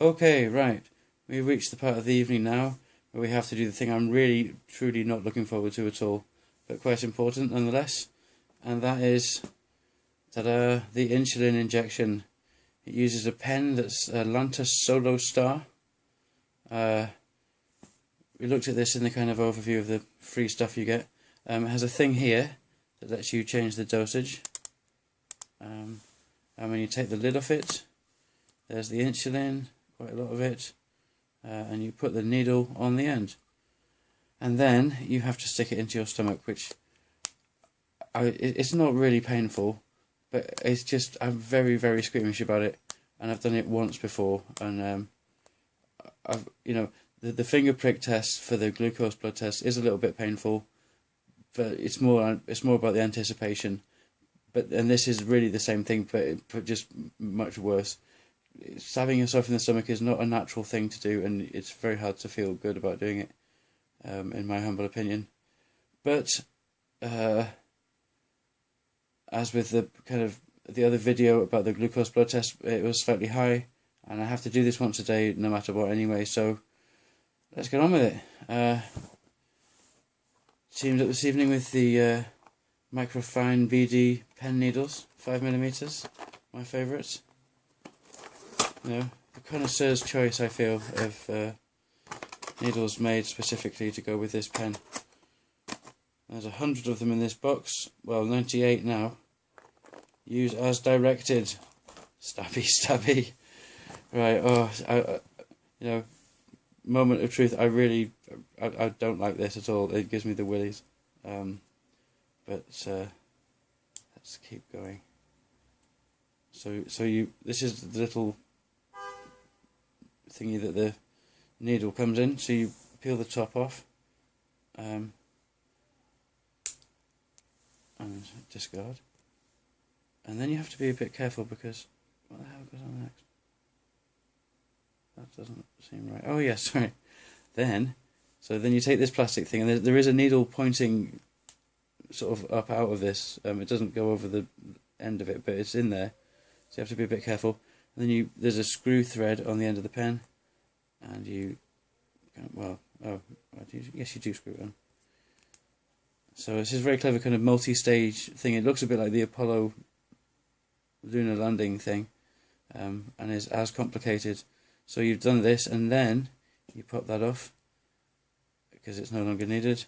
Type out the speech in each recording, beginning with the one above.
Okay, right. We've reached the part of the evening now where we have to do the thing I'm really, truly not looking forward to at all, but quite important nonetheless, and that is, ta-da, the insulin injection. It uses a pen that's a Lantus Solo Star. We looked at this in the kind of overview of the free stuff you get. It has a thing here that lets you change the dosage. And when you take the lid off it, there's the insulin, quite a lot of it, and you put the needle on the end. And then you have to stick it into your stomach, which it's not really painful, but it's just, I'm very, very squeamish about it, and I've done it once before, and the finger prick test for the glucose blood test is a little bit painful, but it's more about the anticipation. And this is really the same thing, but just much worse. Stabbing yourself in the stomach is not a natural thing to do, and it's very hard to feel good about doing it, in my humble opinion. But as with the other video about the glucose blood test, it was slightly high, and I have to do this once a day no matter what anyway, so let's get on with it. Teamed up this evening with the Microfine BD pen needles, 5mm, my favourites. The connoisseur's choice, I feel, of needles made specifically to go with this pen. There's 100 of them in this box, well, 98 now. Use as directed. Stabby, stabby. Right, moment of truth, I don't like this at all. It gives me the willies. But let's keep going. So this is the little thingy that the needle comes in. So you peel the top off, and discard. And then you have to be a bit careful, because what the hell goes on next? That doesn't seem right. Oh yes, sorry. Then you take this plastic thing, and there is a needle pointing sort of up out of this. It doesn't go over the end of it, but it's in there, so you have to be a bit careful. And then there's a screw thread on the end of the pen, and yes, you do screw it on. So it's this very clever kind of multi-stage thing. It looks a bit like the Apollo lunar landing thing, and is as complicated. So you've done this, and then you pop that off because it's no longer needed,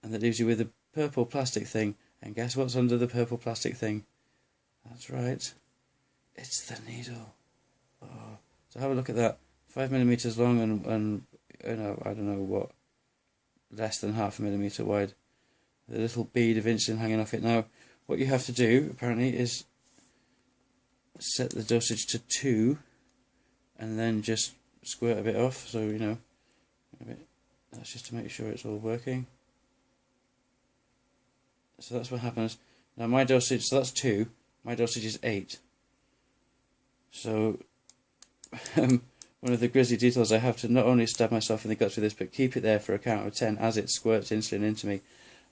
and that leaves you with a purple plastic thing. And guess what's under the purple plastic thing? That's right, it's the needle. Oh. So have a look at that. 5mm long and I don't know what, less than 0.5 mm wide. The little bead of insulin hanging off it. Now, what you have to do apparently is set the dosage to 2, and then just squirt a bit off. So that's just to make sure it's all working. So that's what happens. Now my dosage, so that's 2. My dosage is 8. So one of the grisly details, I have to not only stab myself in the guts with this, but keep it there for a count of 10 as it squirts insulin into me.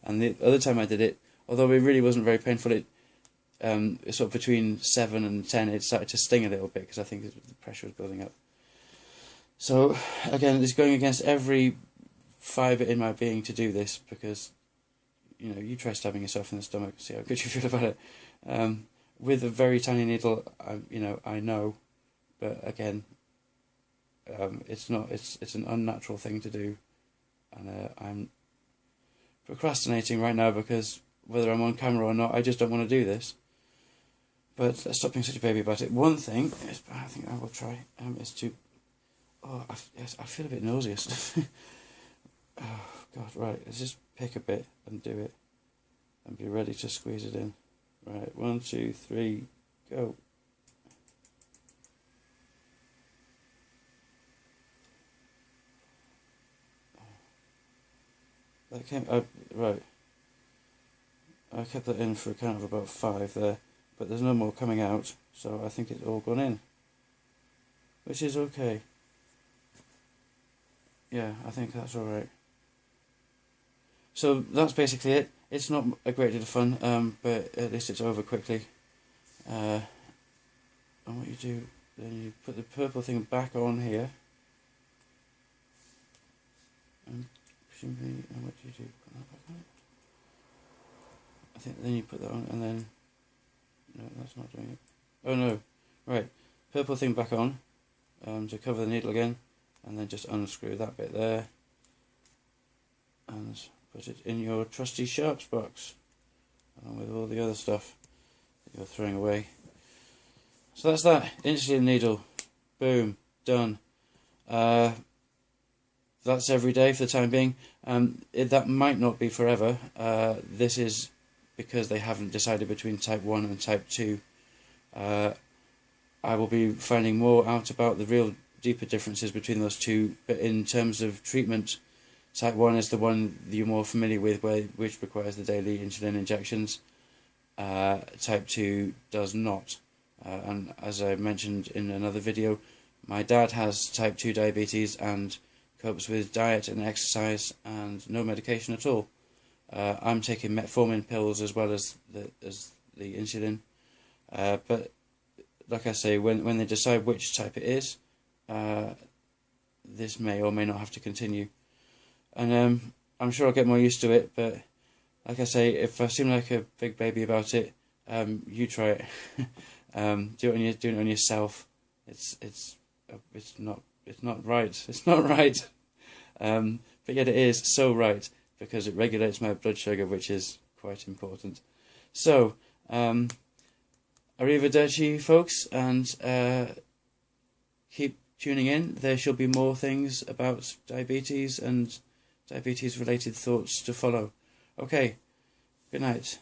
And the other time I did it, although it really wasn't very painful, it's sort of between 7 and 10, it started to sting a little bit, because I think the pressure was building up. So again, it's going against every fibre in my being to do this, because you try stabbing yourself in the stomach, see how good you feel about it. With a very tiny needle, I know, but again, it's not. It's an unnatural thing to do, and I'm procrastinating right now, because whether I'm on camera or not, I just don't want to do this. But let's stop being such a baby about it. One thing is, I think I will try, is to. Oh, I feel a bit nauseous. Oh God! Right, let's just pick a bit and do it, and be ready to squeeze it in. Right, 1, 2, 3, go. That came right. I kept that in for a count of about 5 there, but there's no more coming out, so I think it's all gone in, which is okay. Yeah, I think that's alright. So that's basically it. It's not a great deal of fun, but at least it's over quickly. And what you do then you put the purple thing back on here. And presumably, what do you do? Put that back on? I think then you put that on, and then no, that's not doing it. Oh no, right. Purple thing back on to cover the needle again, and then just unscrew that bit there, and put it in your trusty sharps box, along with all the other stuff that you're throwing away. So that's that. Insulin needle. Boom. Done. That's every day for the time being. That might not be forever. This is because they haven't decided between type 1 and type 2. I will be finding more out about the real deeper differences between those two, but in terms of treatment, type 1 is the one that you're more familiar with, which requires the daily insulin injections. Type 2 does not. And as I mentioned in another video, my dad has type 2 diabetes and copes with diet and exercise and no medication at all. I'm taking metformin pills as well as the insulin. But like I say, when they decide which type it is, this may or may not have to continue. And I'm sure I'll get more used to it, but like I say, if I seem like a big baby about it, you try it. Do it on yourself. It's not right. It's not right. But yet it is so right, because it regulates my blood sugar, which is quite important. So, arrivederci, folks, and keep tuning in. There shall be more things about diabetes and diabetes-related thoughts to follow. Okay, good night.